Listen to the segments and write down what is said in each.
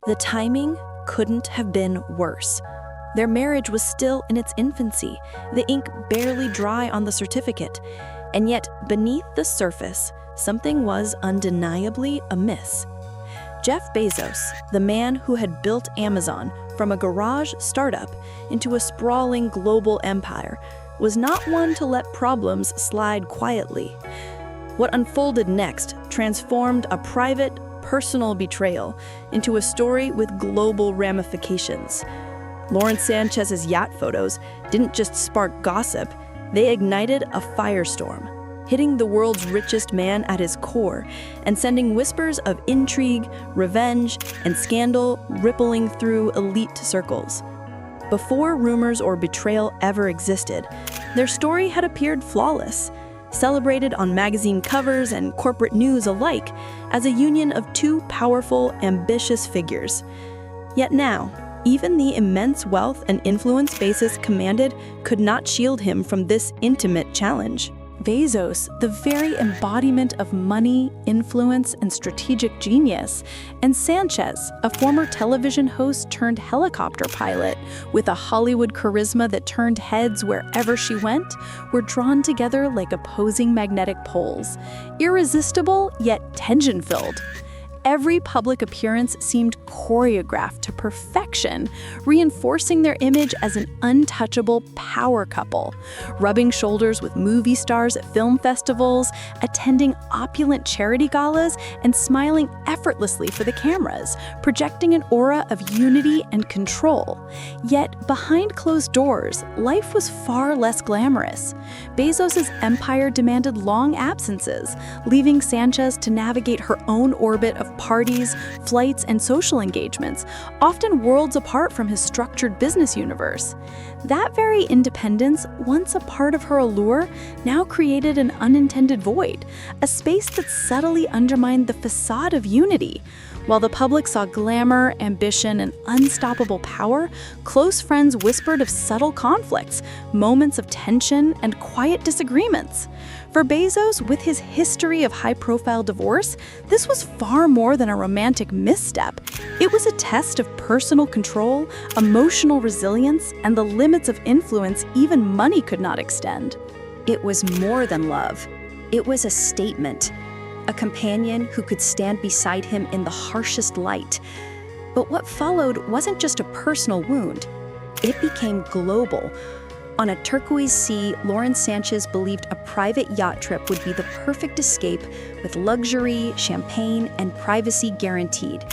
The timing couldn't have been worse. Their marriage was still in its infancy, the ink barely dry on the certificate, and yet beneath the surface, something was undeniably amiss. Jeff Bezos, the man who had built Amazon from a garage startup into a sprawling global empire, was not one to let problems slide quietly. What unfolded next transformed a private, personal betrayal into a story with global ramifications. Lauren Sanchez's yacht photos didn't just spark gossip, they ignited a firestorm, hitting the world's richest man at his core and sending whispers of intrigue, revenge, and scandal rippling through elite circles. Before rumors or betrayal ever existed, their story had appeared flawless, celebrated on magazine covers and corporate news alike as a union of two powerful, ambitious figures. Yet now, even the immense wealth and influence Bezos commanded could not shield him from this intimate challenge. Bezos, the very embodiment of money, influence, and strategic genius, and Sanchez, a former television host turned helicopter pilot with a Hollywood charisma that turned heads wherever she went, were drawn together like opposing magnetic poles, irresistible yet tension-filled. Every public appearance seemed choreographed to perfection, reinforcing their image as an untouchable power couple, rubbing shoulders with movie stars at film festivals, attending opulent charity galas, and smiling effortlessly for the cameras, projecting an aura of unity and control. Yet, behind closed doors, life was far less glamorous. Bezos' empire demanded long absences, leaving Sanchez to navigate her own orbit of parties, flights, and social engagements, often worlds apart from his structured business universe. That very independence, once a part of her allure, now created an unintended void, a space that subtly undermined the facade of unity. While the public saw glamour, ambition, and unstoppable power, close friends whispered of subtle conflicts, moments of tension, and quiet disagreements. For Bezos, with his history of high-profile divorce, this was far more than a romantic misstep. It was a test of personal control, emotional resilience, and the limits of influence even money could not extend. It was more than love. It was a statement. A companion who could stand beside him in the harshest light. But what followed wasn't just a personal wound. It became global. On a turquoise sea, Lauren Sanchez believed a private yacht trip would be the perfect escape, with luxury, champagne, and privacy guaranteed.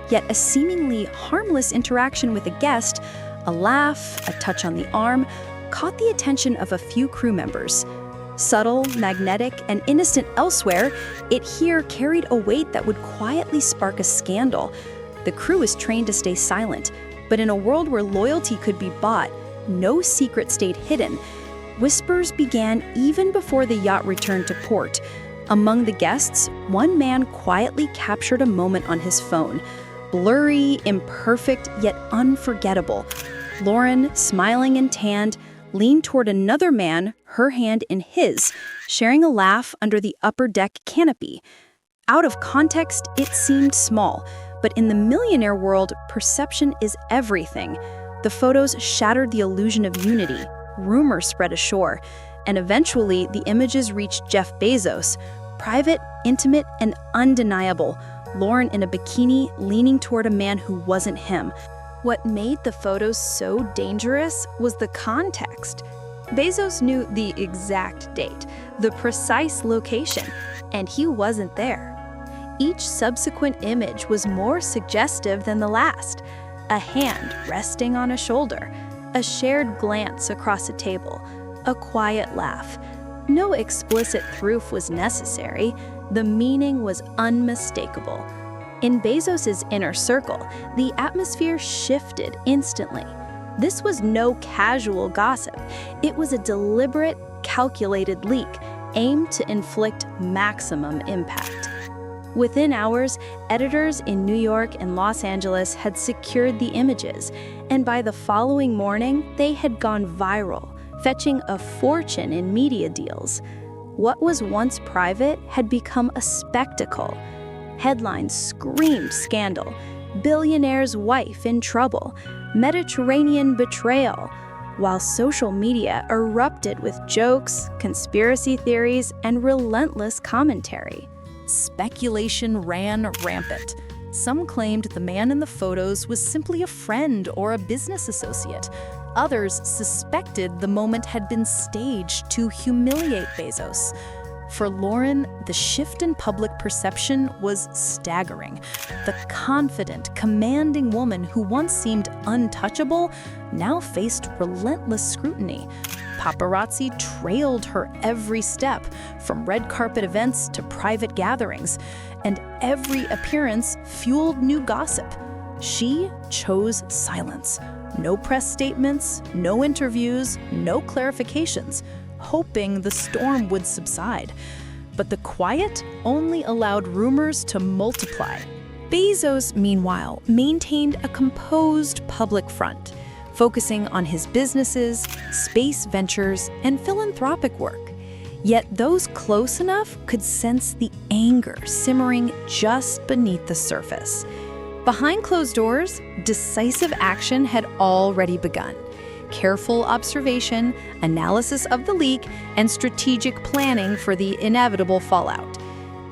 Yet a seemingly harmless interaction with a guest, a laugh, a touch on the arm, caught the attention of a few crew members. Subtle, magnetic, and innocent elsewhere, it here carried a weight that would quietly spark a scandal. The crew is trained to stay silent, but in a world where loyalty could be bought, no secret stayed hidden. Whispers began even before the yacht returned to port. Among the guests, one man quietly captured a moment on his phone. Blurry, imperfect, yet unforgettable. Lauren, smiling and tanned, leaned toward another man, her hand in his, sharing a laugh under the upper deck canopy. Out of context, it seemed small, but in the millionaire world, perception is everything. The photos shattered the illusion of unity, rumors spread ashore, and eventually the images reached Jeff Bezos, private, intimate, and undeniable. Lauren in a bikini leaning toward a man who wasn't him. What made the photos so dangerous was the context. Bezos knew the exact date, the precise location, and he wasn't there. Each subsequent image was more suggestive than the last. A hand resting on a shoulder, a shared glance across a table, a quiet laugh. No explicit proof was necessary. The meaning was unmistakable. In Bezos' inner circle, the atmosphere shifted instantly. This was no casual gossip. It was a deliberate, calculated leak aimed to inflict maximum impact. Within hours, editors in New York and Los Angeles had secured the images, and by the following morning, they had gone viral, fetching a fortune in media deals. What was once private had become a spectacle. Headlines screamed scandal, billionaire's wife in trouble, Mediterranean betrayal, while social media erupted with jokes, conspiracy theories, and relentless commentary. Speculation ran rampant. Some claimed the man in the photos was simply a friend or a business associate. Others suspected the moment had been staged to humiliate Bezos. For Lauren, the shift in public perception was staggering. The confident, commanding woman who once seemed untouchable now faced relentless scrutiny. Paparazzi trailed her every step, from red carpet events to private gatherings, and every appearance fueled new gossip. She chose silence. No press statements, no interviews, no clarifications, hoping the storm would subside. But the quiet only allowed rumors to multiply. Bezos, meanwhile, maintained a composed public front, focusing on his businesses, space ventures, and philanthropic work. Yet those close enough could sense the anger simmering just beneath the surface. Behind closed doors, decisive action had already begun. Careful observation, analysis of the leak, and strategic planning for the inevitable fallout.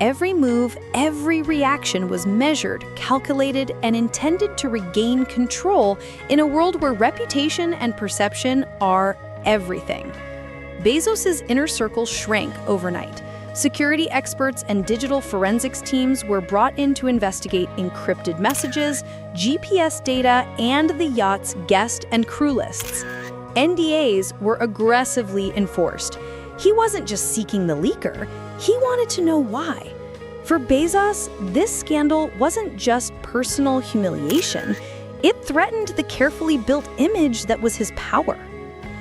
Every move, every reaction was measured, calculated, and intended to regain control in a world where reputation and perception are everything. Bezos' inner circle shrank overnight. Security experts and digital forensics teams were brought in to investigate encrypted messages, GPS data, and the yacht's guest and crew lists. NDAs were aggressively enforced. He wasn't just seeking the leaker, he wanted to know why. For Bezos, this scandal wasn't just personal humiliation, it threatened the carefully built image that was his power.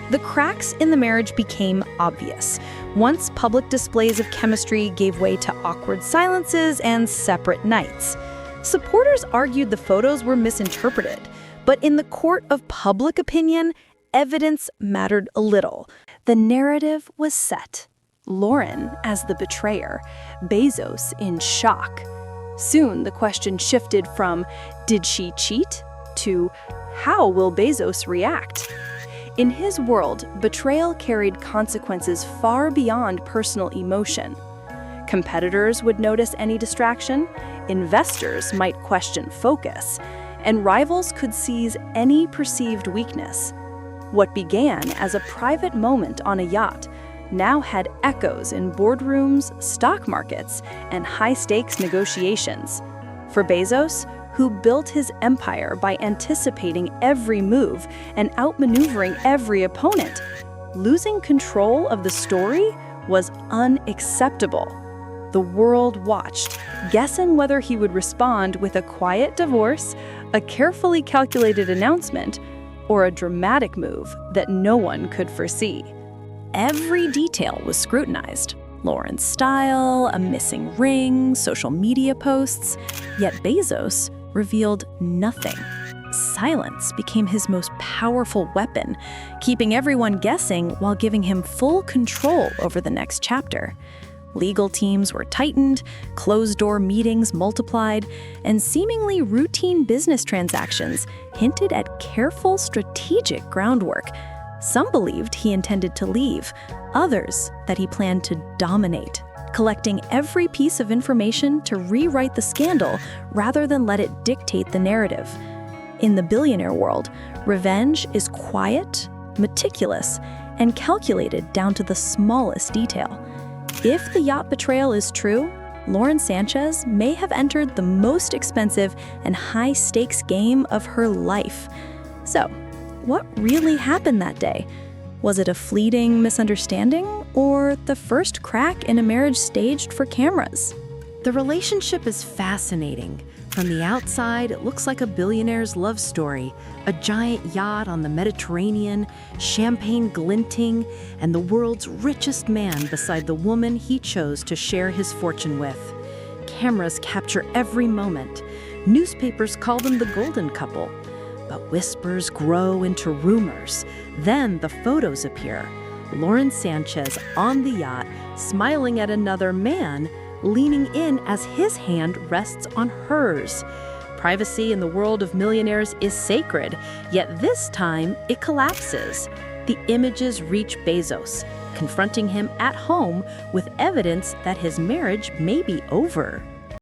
The cracks in the marriage became obvious. Once public displays of chemistry gave way to awkward silences and separate nights. Supporters argued the photos were misinterpreted, but in the court of public opinion, evidence mattered little. The narrative was set. Lauren as the betrayer, Bezos in shock. Soon the question shifted from, did she cheat? To, how will Bezos react? In his world, betrayal carried consequences far beyond personal emotion. Competitors would notice any distraction, investors might question focus, and rivals could seize any perceived weakness. What began as a private moment on a yacht now had echoes in boardrooms, stock markets, and high-stakes negotiations. For Bezos, who built his empire by anticipating every move and outmaneuvering every opponent, losing control of the story was unacceptable. The world watched, guessing whether he would respond with a quiet divorce, a carefully calculated announcement, or a dramatic move that no one could foresee. Every detail was scrutinized. Lauren's style, a missing ring, social media posts. Yet Bezos revealed nothing. Silence became his most powerful weapon, keeping everyone guessing while giving him full control over the next chapter. Legal teams were tightened, closed-door meetings multiplied, and seemingly routine business transactions hinted at careful strategic groundwork. Some believed he intended to leave, others that he planned to dominate, collecting every piece of information to rewrite the scandal rather than let it dictate the narrative. In the billionaire world, revenge is quiet, meticulous, and calculated down to the smallest detail. If the yacht betrayal is true, Lauren Sanchez may have entered the most expensive and high-stakes game of her life. So, what really happened that day? Was it a fleeting misunderstanding or the first crack in a marriage staged for cameras? The relationship is fascinating. From the outside, it looks like a billionaire's love story, a giant yacht on the Mediterranean, champagne glinting, and the world's richest man beside the woman he chose to share his fortune with. Cameras capture every moment. Newspapers call them the golden couple. But whispers grow into rumors. Then the photos appear. Lauren Sanchez on the yacht, smiling at another man, leaning in as his hand rests on hers. Privacy in the world of millionaires is sacred, yet this time it collapses. The images reach Bezos, confronting him at home with evidence that his marriage may be over.